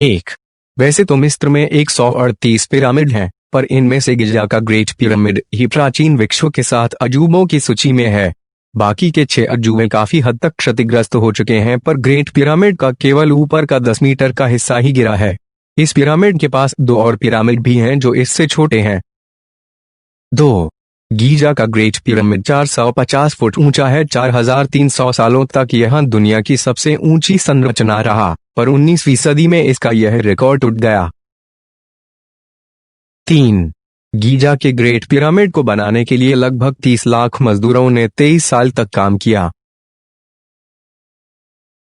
एक। वैसे तो मिस्र में 138 पिरामिड हैं, पर इनमें से गिजा का ग्रेट पिरामिड ही प्राचीन विश्व के साथ अजूबों की सूची में है। बाकी के 6 अजूबे काफी हद तक क्षतिग्रस्त हो चुके हैं, पर ग्रेट पिरामिड का केवल ऊपर का 10 मीटर का हिस्सा ही गिरा है। इस पिरामिड के पास 2 और पिरामिड भी हैं जो इससे छोटे हैं। 2। गीजा का ग्रेट पिरामिड 450 फुट ऊंचा है। 4300 सालों तक यह दुनिया की सबसे ऊंची संरचना रहा, पर 19वीं सदी में इसका यह रिकॉर्ड टूट गया। 3। गीजा के ग्रेट पिरामिड को बनाने के लिए लगभग 30 लाख मजदूरों ने 23 साल तक काम किया।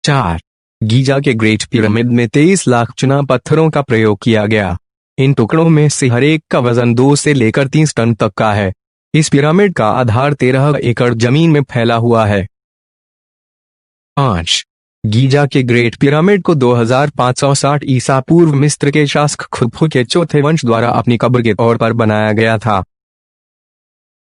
4। गीजा के ग्रेट पिरामिड में 23 लाख चुना पत्थरों का प्रयोग किया गया। इन टुकड़ों में से हर एक का वजन 2 से लेकर 30 टन तक का है। इस पिरामिड का आधार 13 एकड़ जमीन में फैला हुआ है। 5। गीजा के ग्रेट पिरामिड को 2560 ईसा पूर्व मिस्र के शासक खुफू के चौथे वंश द्वारा अपनी कब्र के तौर पर बनाया गया था।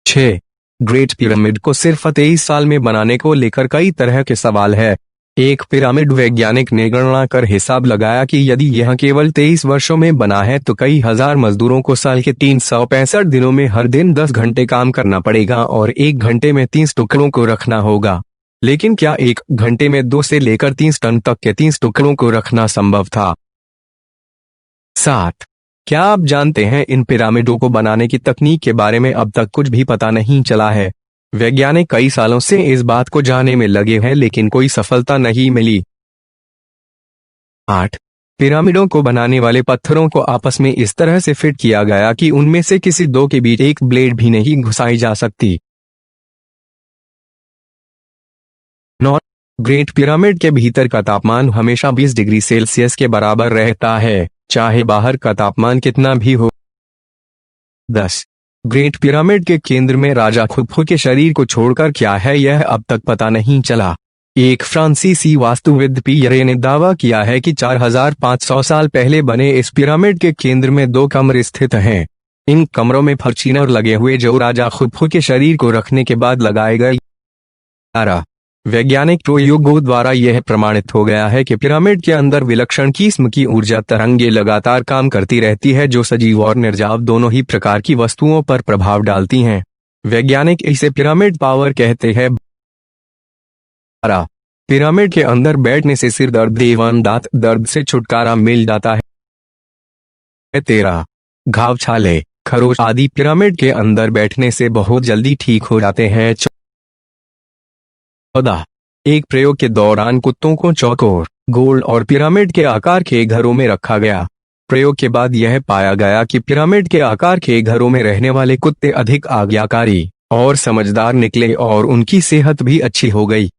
6। ग्रेट पिरामिड को सिर्फ 23 साल में बनाने को लेकर कई तरह के सवाल है। एक पिरामिड वैज्ञानिक ने गणना कर हिसाब लगाया कि यदि यह केवल 23 वर्षों में बना है तो कई हजार मजदूरों को साल के 365 दिनों में हर दिन 10 घंटे काम करना पड़ेगा और 1 घंटे में 30 टुकड़ों को रखना होगा। लेकिन क्या 1 घंटे में 2 से लेकर 30 टन तक के 30 टुकड़ों को रखना संभव था? 7। क्या आप जानते हैं इन पिरामिडों को बनाने की तकनीक के बारे में अब तक कुछ भी पता नहीं चला है। वैज्ञानिक कई सालों से इस बात को जानने में लगे हैं, लेकिन कोई सफलता नहीं मिली। 8। पिरामिडों को बनाने वाले पत्थरों को आपस में इस तरह से फिट किया गया कि उनमें से किसी 2 के बीच एक ब्लेड भी नहीं घुसाई जा सकती। 9। ग्रेट पिरामिड के भीतर का तापमान हमेशा 20 डिग्री सेल्सियस के बराबर रहता है, चाहे बाहर का तापमान कितना भी हो। 10। ग्रेट पिरामिड के केंद्र में राजा खुफू के शरीर को छोड़कर क्या है यह अब तक पता नहीं चला। एक फ्रांसीसी वास्तुविद पियरे ने दावा किया है कि 4500 साल पहले बने इस पिरामिड के केंद्र में 2 कमरे स्थित हैं। इन कमरों में फर्चीनर लगे हुए जो राजा खुफू के शरीर को रखने के बाद लगाए गए। 11। वैज्ञानिक प्रयोगों द्वारा यह प्रमाणित हो गया है कि पिरामिड के अंदर विलक्षण किस्म की ऊर्जा तरंगे लगातार काम करती रहती है जो सजीव और निर्जीव दोनों ही प्रकार की वस्तुओं पर प्रभाव डालती हैं। वैज्ञानिक इसे पिरामिड पावर कहते हैं। 12। पिरामिड के अंदर बैठने से सिर दर्द एवं दांत दर्द से छुटकारा मिल जाता है। 13। घाव, छाले, खरोच आदि पिरामिड के अंदर बैठने से बहुत जल्दी ठीक हो जाते हैं। 14। एक प्रयोग के दौरान कुत्तों को चौकोर, गोल और पिरामिड के आकार के घरों में रखा गया। प्रयोग के बाद यह पाया गया कि पिरामिड के आकार के घरों में रहने वाले कुत्ते अधिक आज्ञाकारी और समझदार निकले और उनकी सेहत भी अच्छी हो गई।